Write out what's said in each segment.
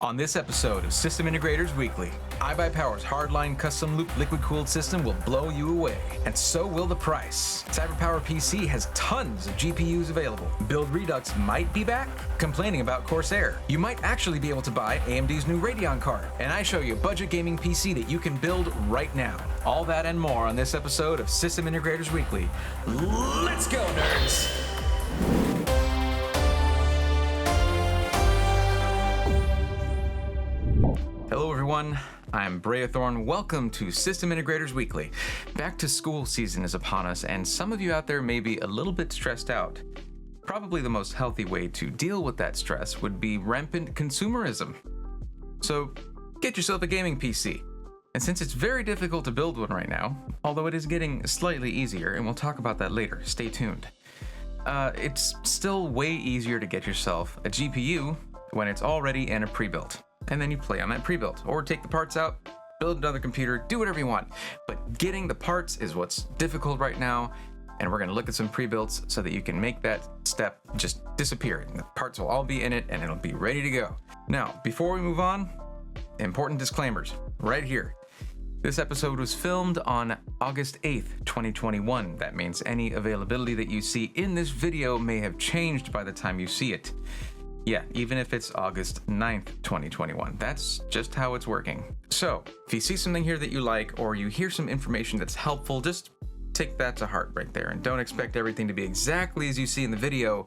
On this episode of System Integrators Weekly, iBUYPOWER's hardline custom loop liquid-cooled system will blow you away, and so will the price. CyberPowerPC has tons of GPUs available. Build Redux might be back, complaining about Corsair. You might actually be able to buy AMD's new Radeon card, and I show you a budget gaming PC that you can build right now. All that and more on this episode of System Integrators Weekly. Let's go, nerds! Hello everyone, I'm Breathorn. Welcome to System Integrators Weekly. Back to school season is upon us, and some of you out there may be a little bit stressed out. Probably the most healthy way to deal with that stress would be rampant consumerism. So get yourself a gaming PC. And since it's very difficult to build one right now, although it is getting slightly easier, and we'll talk about that later, stay tuned. It's still way easier to get yourself a GPU when it's already in a pre-built. And then you play on that pre-built, or take the parts out, build another computer, do whatever you want. But getting the parts is what's difficult right now, and we're gonna look at some pre-builts so that you can make that step just disappear. And the parts will all be in it, and it'll be ready to go. Now, before we move on, important disclaimers right here. This episode was filmed on August 8th, 2021. That means any availability that you see in this video may have changed by the time you see it. Yeah, even if it's August 9th, 2021. That's just how it's working. So, if you see something here that you like, or you hear some information that's helpful, just take that to heart right there, and don't expect everything to be exactly as you see in the video,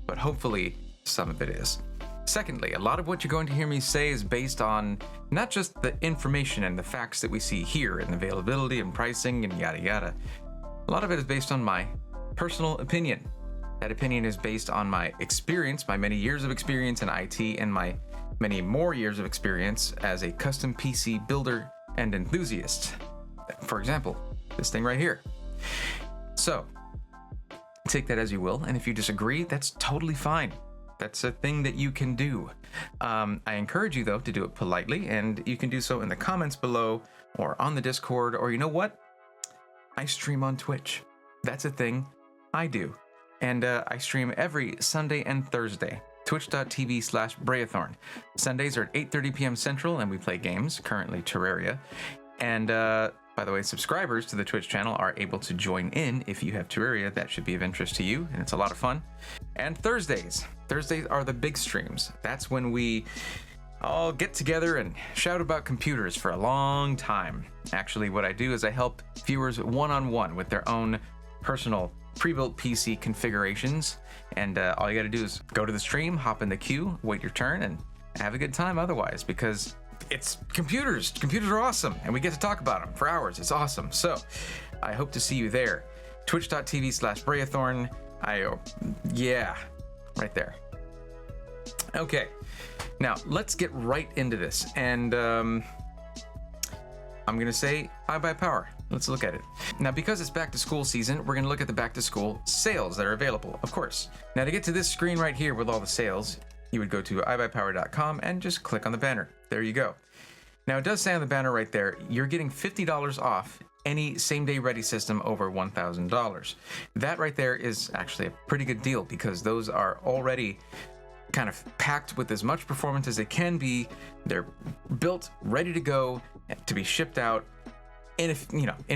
but hopefully some of it is. Secondly, a lot of what you're going to hear me say is based on not just the information and the facts that we see here, and availability and pricing and yada yada. A lot of it is based on my personal opinion. That opinion is based on my experience, my many years of experience in IT, and my many more years of experience as a custom PC builder and enthusiast. For example, this thing right here. So, take that as you will, and if you disagree, that's totally fine. That's a thing that you can do. I encourage you, though, to do it politely, and you can do so in the comments below, or on the Discord, or you know what? I stream on Twitch. That's a thing I do. And I stream every Sunday and Thursday, twitch.tv/Breathorn. Sundays are at 8:30 p.m. Central, and we play games, currently Terraria. And by the way, subscribers to the Twitch channel are able to join in if you have Terraria. That should be of interest to you, and it's a lot of fun. And Thursdays are the big streams. That's when we all get together and shout about computers for a long time. Actually, what I do is I help viewers one-on-one with their own personal pre-built PC configurations, and all you gotta do is go to the stream, hop in the queue, wait your turn, and have a good time otherwise, because it's computers. Computers are awesome, and we get to talk about them for hours. It's awesome. So I hope to see you there. Twitch.tv/Breathorn. Yeah, right there. Okay, now let's get right into this, and I'm gonna say iBUYPOWER. Let's look at it. Now, because it's back to school season, we're gonna look at the back to school sales that are available, of course. Now, to get to this screen right here with all the sales, you would go to iBUYPOWER.com and just click on the banner. There you go. Now, it does say on the banner right there, you're getting $50 off any same-day ready system over $1,000. That right there is actually a pretty good deal, because those are already kind of packed with as much performance as they can be. They're built, ready to go, to be shipped out. In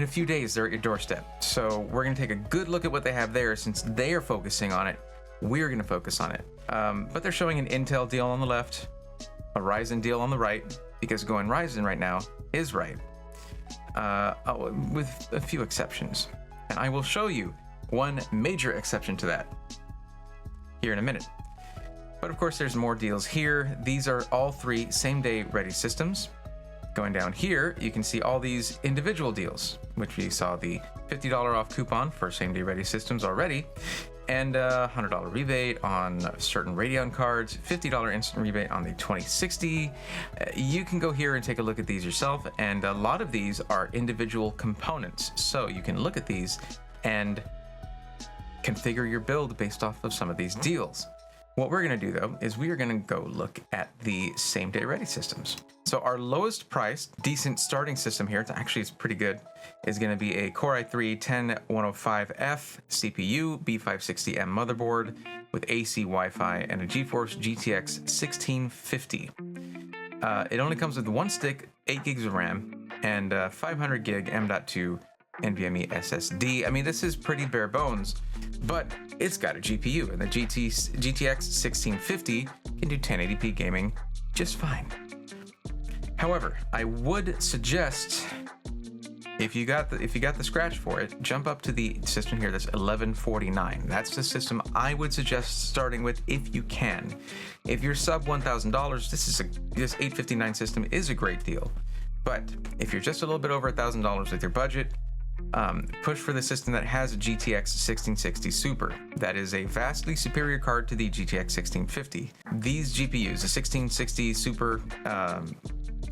a few days, they're at your doorstep. So we're gonna take a good look at what they have there. Since they are focusing on it, we're gonna focus on it. But they're showing an Intel deal on the left, a Ryzen deal on the right, because going Ryzen right now is right, with a few exceptions. And I will show you one major exception to that here in a minute. But of course, there's more deals here. These are all three same-day ready systems. Going down here, you can see all these individual deals, which we saw the $50 off coupon for same-day ready systems already, and a $100 rebate on certain Radeon cards, $50 instant rebate on the 2060. You can go here and take a look at these yourself, and a lot of these are individual components, so you can look at these and configure your build based off of some of these deals. What we're gonna do, though, is we are gonna go look at the same-day ready systems. So our lowest priced, decent starting system here, it's pretty good, is gonna be a Core i3-10105F CPU, B560M motherboard with AC Wi-Fi and a GeForce GTX 1650. It only comes with one stick, 8 gigs of RAM, and 500 gig M.2 NVMe SSD. I mean, this is pretty bare bones, but it's got a GPU, and the GTX 1650 can do 1080p gaming just fine. However, I would suggest, if you got the scratch for it, jump up to the system here that's $1149. That's the system I would suggest starting with if you can. If you're sub $1,000, this 859 system is a great deal. But if you're just a little bit over $1,000 with your budget, push for the system that has a GTX 1660 Super. That is a vastly superior card to the GTX 1650. These GPUs, the 1660 Super,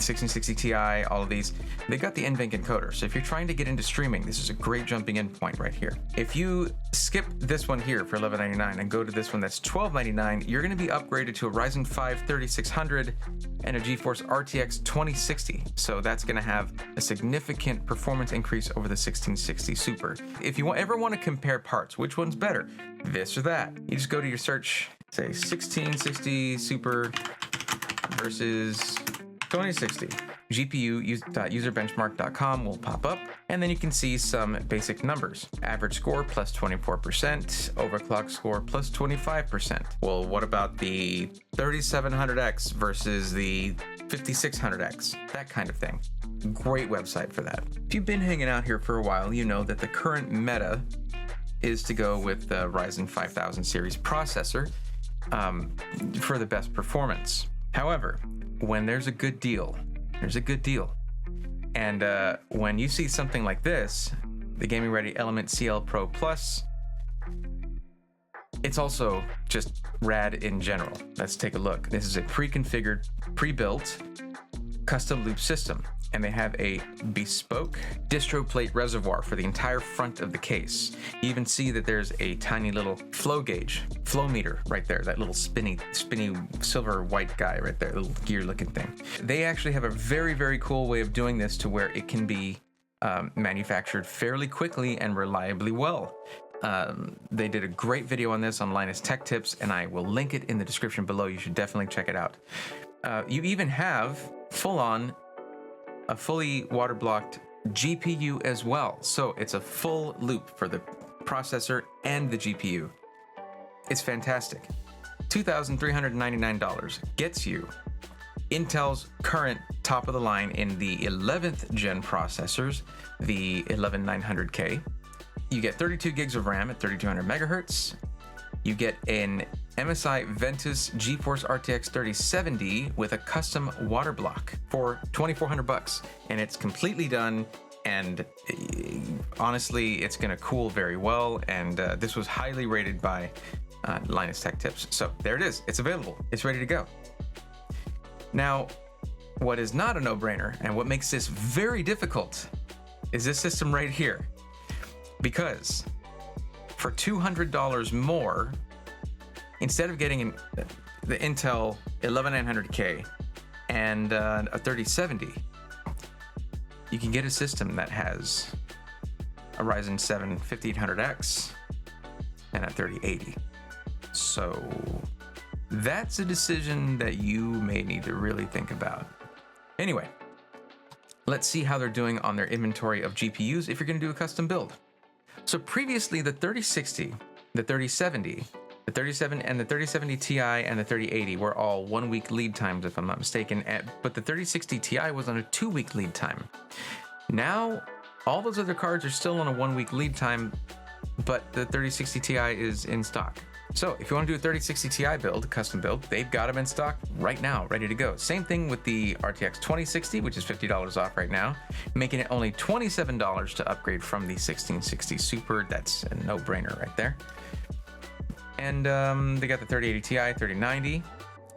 1660 Ti, all of these, they got the NVENC encoder. So if you're trying to get into streaming, this is a great jumping in point right here. If you skip this one here for $1199 and go to this one that's $1299, you're going to be upgraded to a Ryzen 5 3600 and a GeForce RTX 2060. So that's going to have a significant performance increase over the 1660 Super. If you ever want to compare parts, which one's better, this or that, you just go to your search, say 1660 Super versus 2060. GPU.userbenchmark.com will pop up, and then you can see some basic numbers. Average score plus 24%, overclock score plus 25%. Well, what about the 3700X versus the 5600X? That kind of thing. Great website for that. If you've been hanging out here for a while, you know that the current meta is to go with the Ryzen 5000 series processor for the best performance. However, when there's a good deal, there's a good deal. And when you see something like this, the Gaming Ready Element CL Pro Plus, it's also just rad in general. Let's take a look. This is a pre-configured, pre-built custom loop system, and they have a bespoke distro plate reservoir for the entire front of the case. You even see that there's a tiny little flow gauge, flow meter right there, that little spinny silver white guy right there, little gear looking thing. They actually have a very, very cool way of doing this to where it can be manufactured fairly quickly and reliably well. They did a great video on this on Linus Tech Tips, and I will link it in the description below. You should definitely check it out. You even have a fully water blocked GPU as well. So it's a full loop for the processor and the GPU. It's fantastic. $2,399 gets you Intel's current top of the line in the 11th gen processors, the 11900K. You get 32 gigs of RAM at 3200 megahertz. You get an MSI Ventus GeForce RTX 3070 with a custom water block for $2,400, and it's completely done. And honestly, it's going to cool very well. And this was highly rated by Linus Tech Tips. So there it is. It's available. It's ready to go. Now, what is not a no-brainer and what makes this very difficult is this system right here, because for $200 more, instead of getting the Intel 11900K and a 3070, you can get a system that has a Ryzen 7 5800X and a 3080. So that's a decision that you may need to really think about. Anyway, let's see how they're doing on their inventory of GPUs if you're going to do a custom build. So previously, the 3060, the 3070, the 3070 and the 3070 Ti and the 3080 were all 1 week lead times, if I'm not mistaken, but the 3060 Ti was on a 2 week lead time. Now, all those other cards are still on a 1 week lead time, but the 3060 Ti is in stock. So if you want to do a 3060 Ti build, custom build, they've got them in stock right now, ready to go. Same thing with the RTX 2060, which is $50 off right now, making it only $27 to upgrade from the 1660 Super. That's a no-brainer right there. And they got the 3080 Ti, 3090.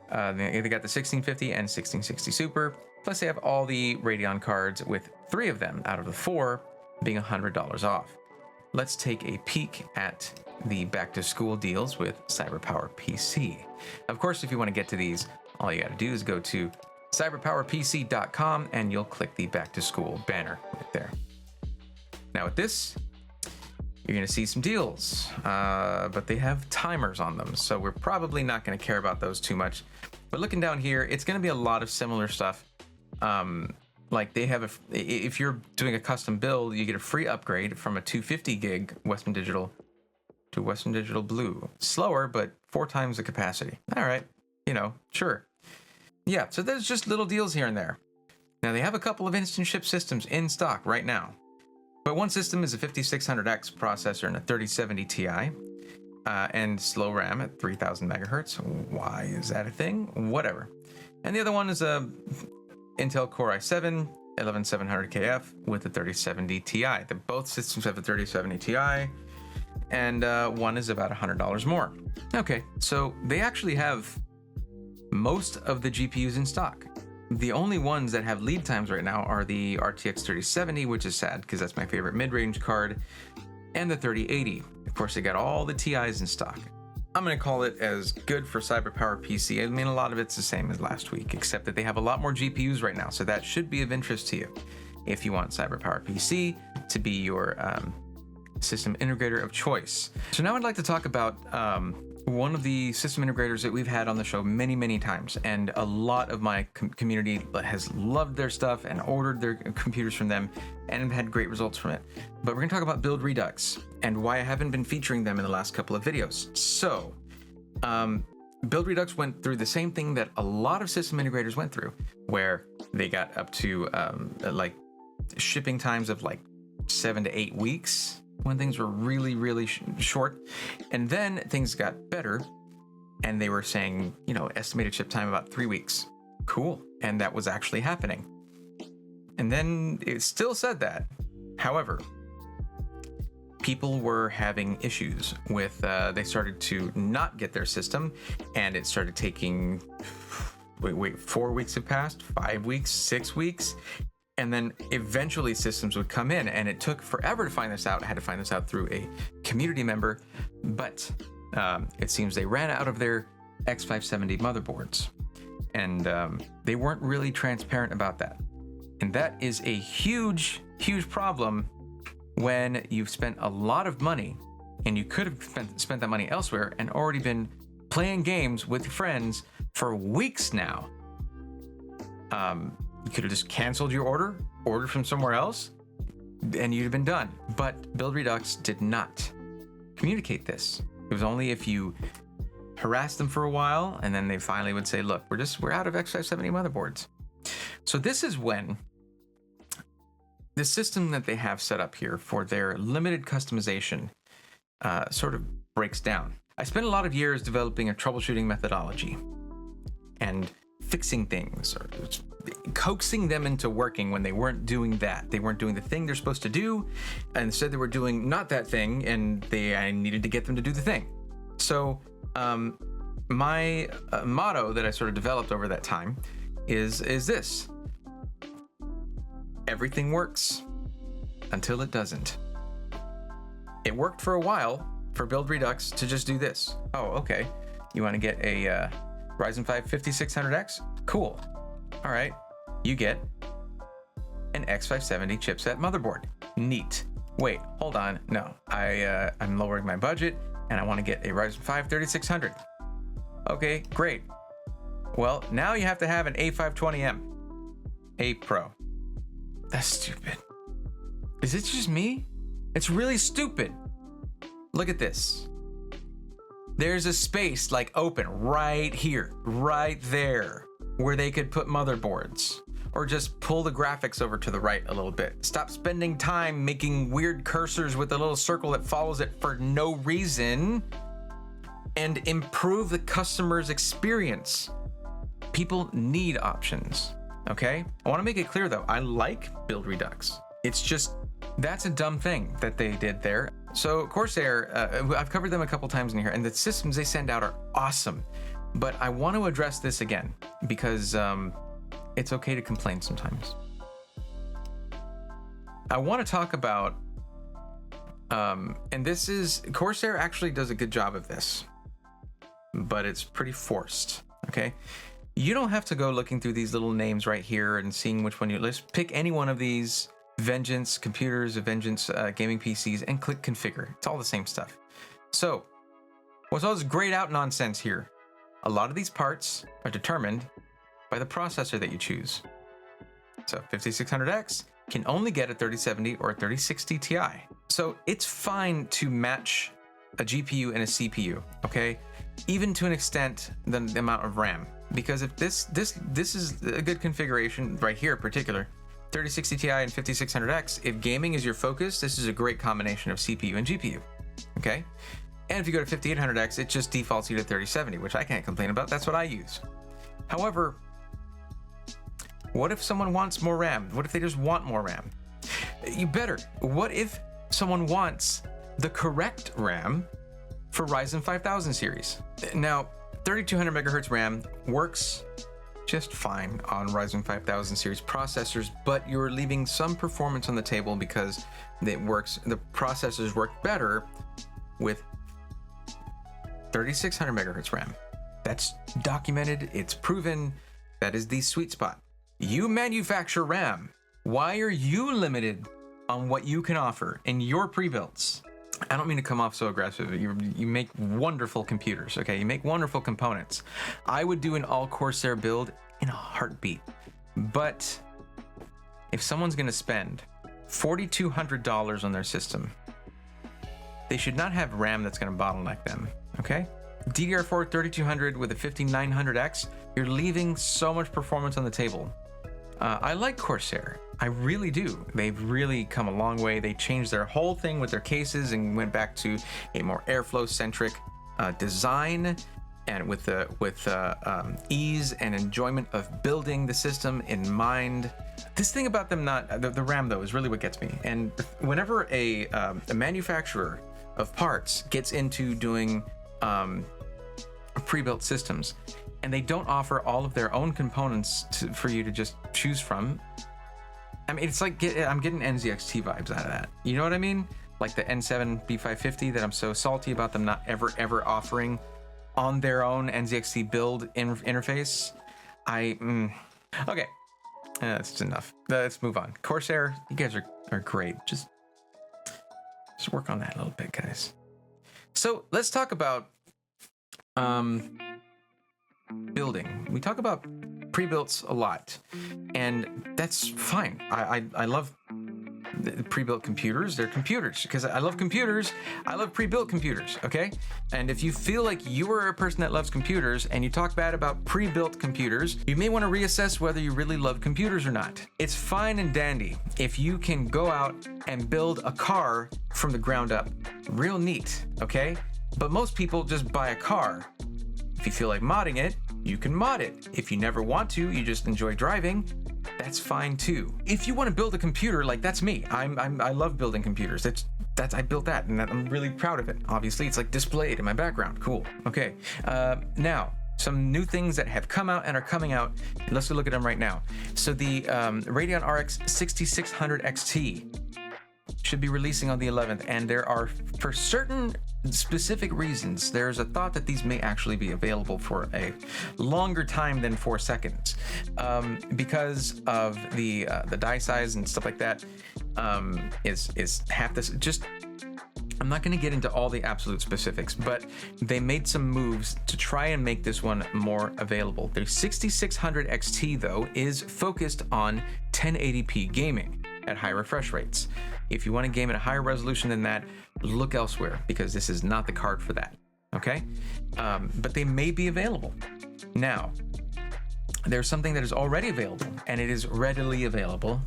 They got the 1650 and 1660 Super. Plus they have all the Radeon cards, with 3 of them out of the 4 being $100 off. Let's take a peek at the back-to-school deals with CyberPowerPC. Of course, if you want to get to these, all you got to do is go to CyberPowerPC.com and you'll click the back-to-school banner right there. Now with this, you're going to see some deals, but they have timers on them, so we're probably not going to care about those too much. But looking down here, it's going to be a lot of similar stuff. Like they have if you're doing a custom build, you get a free upgrade from a 250 gig Western Digital to Western Digital Blue. Slower, but 4 times the capacity. All right, sure. Yeah, so there's just little deals here and there. Now they have a couple of instant ship systems in stock right now, but one system is a 5600X processor and a 3070 Ti, and slow RAM at 3000 megahertz. Why is that a thing? Whatever. And the other one is a Intel Core i7 11700KF with a 3070 Ti. Both systems have a 3070 Ti, and one is about $100 more. Okay, so they actually have most of the GPUs in stock. The only ones that have lead times right now are the RTX 3070, which is sad because that's my favorite mid-range card, and the 3080. Of course, they got all the TIs in stock. I'm going to call it as good for CyberPowerPC. I mean, a lot of it's the same as last week, except that they have a lot more GPUs right now, so that should be of interest to you if you want CyberPowerPC to be your system integrator of choice. So now I'd like to talk about one of the system integrators that we've had on the show many, many times, and a lot of my community has loved their stuff and ordered their computers from them and had great results from it. But we're going to talk about Build Redux and why I haven't been featuring them in the last couple of videos. So, Build Redux went through the same thing that a lot of system integrators went through, where they got up to like shipping times of like 7 to 8 weeks when things were really, really short. And then things got better and they were saying, estimated ship time about 3 weeks. Cool. And that was actually happening. And then it still said that. However, people were having issues with, they started to not get their system, and it started taking, 4 weeks have passed, 5 weeks, 6 weeks. And then eventually systems would come in, and it took forever to find this out. I had to find this out through a community member, but it seems they ran out of their X570 motherboards, and they weren't really transparent about that. And that is a huge, huge problem when you've spent a lot of money, and you could have spent that money elsewhere and already been playing games with your friends for weeks now. You could have just canceled your ordered from somewhere else, and you'd have been done. But Build Redux did not communicate this. It was only if you harassed them for a while, and then they finally would say, look, we're out of X570 motherboards. So this is when the system that they have set up here for their limited customization sort of breaks down. I spent a lot of years developing a troubleshooting methodology and fixing things or coaxing them into working when they weren't doing that. They weren't doing the thing they're supposed to do, and instead they were doing not that thing, and I needed to get them to do the thing. So my motto that I sort of developed over that time is this: everything works until it doesn't. It worked for a while for Build Redux to just do this. Oh, okay. You want to get a Ryzen 5 5600X? Cool. All right. You get an X570 chipset motherboard. Neat. Wait, hold on. No, I'm lowering my budget and I want to get a Ryzen 5 3600. Okay, great. Well, now you have to have an A520M. A Pro. That's stupid. Is it just me? It's really stupid. Look at this. There's a space like open right here, right there, where they could put motherboards, or just pull the graphics over to the right a little bit. Stop spending time making weird cursors with a little circle that follows it for no reason, and improve the customer's experience. People need options, okay? I want to make it clear though, I like Build Redux. It's just, that's a dumb thing that they did there. So Corsair, I've covered them a couple times in here, and the systems they send out are awesome. But I want to address this again because it's okay to complain sometimes. I want to talk about, and this is, Corsair actually does a good job of this, but it's pretty forced, okay? You don't have to go looking through these little names right here and seeing which one let's pick any one of these Vengeance computers, Vengeance gaming PCs, and click configure. It's all the same stuff. So, what's all this grayed out nonsense here? A lot of these parts are determined by the processor that you choose. So 5600X can only get a 3070 or a 3060 Ti. So it's fine to match a GPU and a CPU, okay? Even to an extent, the amount of RAM. Because if this is a good configuration right here in particular, 3060 Ti and 5600X, if gaming is your focus, this is a great combination of CPU and GPU, okay? And if you go to 5800X, it just defaults you to 3070, which I can't complain about. That's what I use. However, what if someone wants more RAM? What if they just want more RAM? You better. What if someone wants the correct RAM for Ryzen 5000 series? Now, 3200 megahertz RAM works just fine on Ryzen 5000 series processors, but you're leaving some performance on the table because the processors work better with 3600 megahertz RAM. That's documented, it's proven, that is the sweet spot. You manufacture RAM. Why are you limited on what you can offer in your pre-builts? I don't mean to come off so aggressive. You make wonderful computers, okay? You make wonderful components. I would do an all Corsair build in a heartbeat. But if someone's gonna spend $4,200 on their system, they should not have RAM that's gonna bottleneck them, okay? DDR4 3200 with a 5900X, you're leaving so much performance on the table. I like Corsair. I really do. They've really come a long way. They changed their whole thing with their cases and went back to a more airflow-centric design, and with ease and enjoyment of building the system in mind. This thing about them the RAM though is really what gets me. And whenever a manufacturer of parts gets into doing pre-built systems, and they don't offer all of their own components for you to just choose from. I mean, it's like I'm getting NZXT vibes out of that. You know what I mean? Like the N7 B550 that I'm so salty about them not ever offering on their own NZXT build interface. Okay, that's enough. Let's move on. Corsair, you guys are great. Just work on that a little bit, guys. So let's talk about building. We talk about pre-builts a lot, and that's fine. I love pre-built computers. They're computers because I love computers. I love pre-built computers, okay? And if you feel like you are a person that loves computers and you talk bad about pre-built computers, you may want to reassess whether you really love computers or not. It's fine and dandy if you can go out and build a car from the ground up. Real neat, okay? But most people just buy a car. If you feel like modding it, you can mod it. If you never want to, you just enjoy driving, that's fine too. If you want to build a computer, like that's me. I love building computers. I built that, and I'm really proud of it. Obviously, it's like displayed in my background. Cool. Okay. Now, some new things that have come out and are coming out. Let's look at them right now. So the Radeon RX 6600 XT should be releasing on the 11th, and there are, for certain specific reasons, there's a thought that these may actually be available for a longer time than 4 seconds, because of the die size and stuff like that. Is half this. Just, I'm not going to get into all the absolute specifics, but they made some moves to try and make this one more available. Their 6600 XT though is focused on 1080p gaming at high refresh rates. If you want to game at a higher resolution than that, look elsewhere, because this is not the card for that, okay? But they may be available. Now, there's something that is already available, and it is readily available,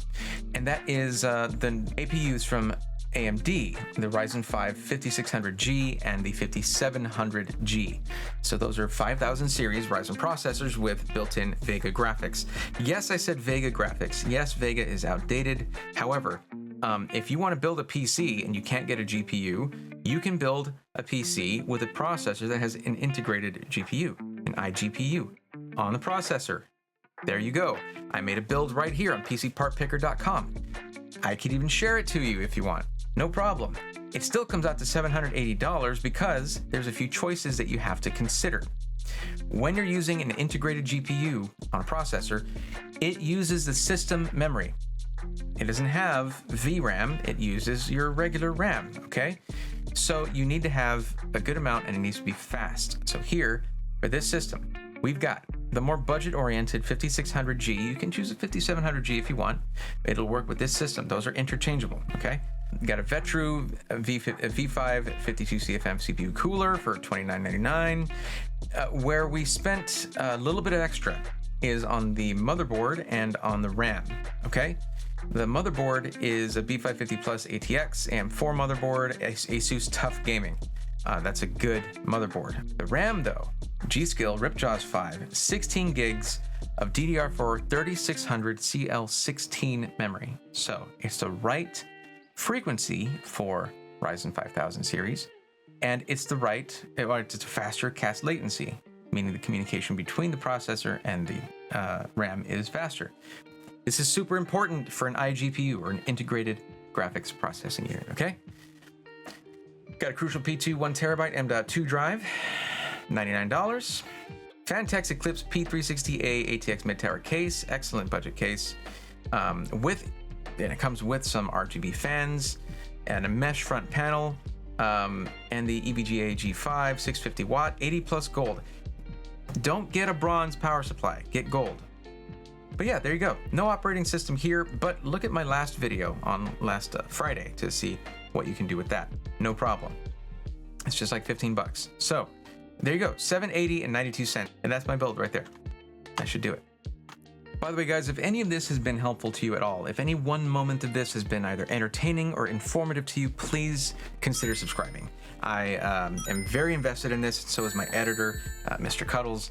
and that is the APUs from AMD, the Ryzen 5 5600G and the 5700G. So those are 5000 series Ryzen processors with built-in Vega graphics. Yes, I said Vega graphics. Yes, Vega is outdated. However, if you want to build a PC and you can't get a GPU, you can build a PC with a processor that has an integrated GPU, an iGPU, on the processor. There you go. I made a build right here on PCPartPicker.com. I could even share it to you if you want. No problem. It still comes out to $780 because there's a few choices that you have to consider. When you're using an integrated GPU on a processor, it uses the system memory. It doesn't have VRAM, it uses your regular RAM, okay? So you need to have a good amount and it needs to be fast. So here, for this system, we've got the more budget-oriented 5600G. You can choose a 5700G if you want. It'll work with this system. Those are interchangeable, okay? You got a Vetru V5 52CFM CPU cooler for $29.99. Where we spent a little bit of extra is on the motherboard and on the RAM, okay? The motherboard is a B550 Plus ATX AM4 motherboard, Asus TUF Gaming. That's a good motherboard. The RAM though, G.Skill Ripjaws 5, 16 gigs of DDR4 3600 CL16 memory. So it's the right frequency for Ryzen 5000 series, and it's a faster cast latency, meaning the communication between the processor and the RAM is faster. This is super important for an iGPU, or an integrated graphics processing unit, okay? Got a Crucial P2 1TB M.2 drive, $99. Fantex Eclipse P360A ATX mid-tower case, excellent budget case. And it comes with some RGB fans and a mesh front panel, and the EVGA G5 650 watt 80 plus gold. Don't get a bronze power supply, get gold. But yeah, there you go. No operating system here, but look at my last video on last Friday to see what you can do with that. No problem. It's just like 15 bucks. So there you go, $7.80 and 92 cents. And that's my build right there. That should do it. By the way, guys, if any of this has been helpful to you at all, if any one moment of this has been either entertaining or informative to you, please consider subscribing. I am very invested in this, and so is my editor, Mr. Cuddles.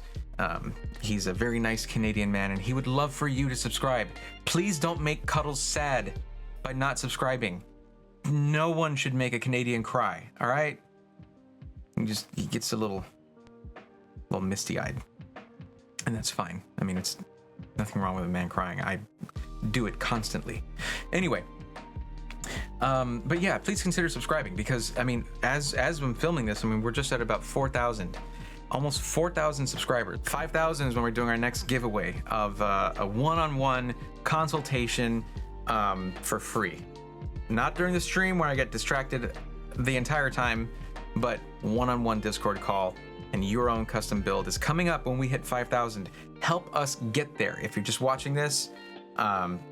He's a very nice Canadian man, and he would love for you to subscribe. Please don't make Cuddles sad by not subscribing. No one should make a Canadian cry, all right? He gets a little misty-eyed, and that's fine. I mean, it's nothing wrong with a man crying. I do it constantly. Anyway, but yeah, please consider subscribing, because I mean, as I'm filming this, I mean, we're just at about 4,000, almost 4,000 subscribers. 5,000 is when we're doing our next giveaway of a one-on-one consultation for free. Not during the stream where I get distracted the entire time, but one-on-one Discord call, and your own custom build is coming up when we hit 5,000. Help us get there. If you're just watching this,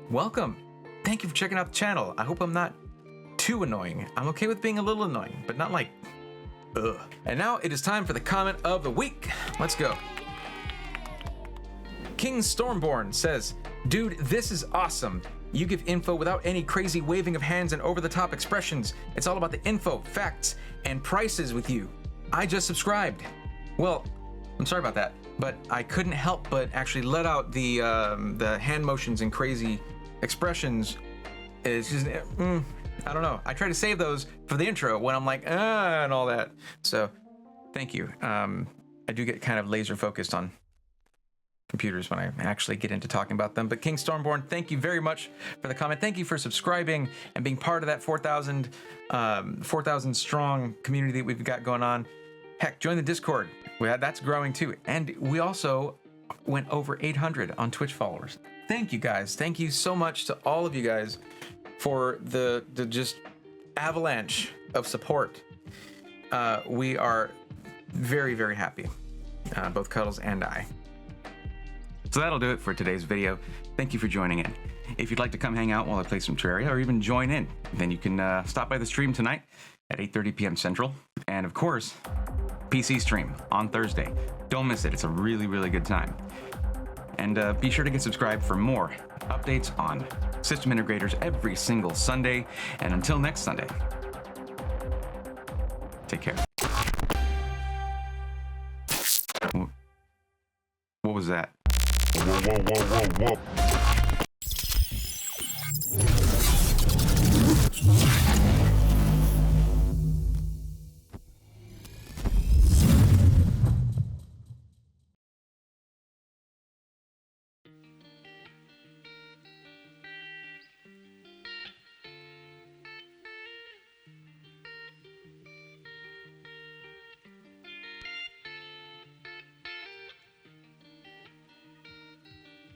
welcome. Thank you for checking out the channel. I hope I'm not too annoying. I'm okay with being a little annoying, but not like, ugh. And now it is time for the comment of the week. Let's go. King Stormborn says, dude, this is awesome. You give info without any crazy waving of hands and over-the-top expressions. It's all about the info, facts, and prices with you. I just subscribed. Well, I'm sorry about that, but I couldn't help but actually let out the hand motions and crazy expressions. It's just, I don't know. I try to save those for the intro when I'm like, and all that. So, thank you. I do get kind of laser focused on computers when I actually get into talking about them. But King Stormborn, thank you very much for the comment. Thank you for subscribing and being part of that 4,000 strong community that we've got going on. Heck, join the Discord. That's growing too. And we also went over 800 on Twitch followers. Thank you guys. Thank you so much to all of you guys for the just avalanche of support. We are very, very happy, both Cuddles and I. So that'll do it for today's video. Thank you for joining in. If you'd like to come hang out while I play some Terraria, or even join in, then you can stop by the stream tonight at 8:30 p.m. Central. And of course, PC stream on Thursday. Don't miss it. It's a really, really good time. And be sure to get subscribed for more updates on system integrators every single Sunday. And until next Sunday, take care. What was that? Whoa, whoa, whoa, whoa, whoa.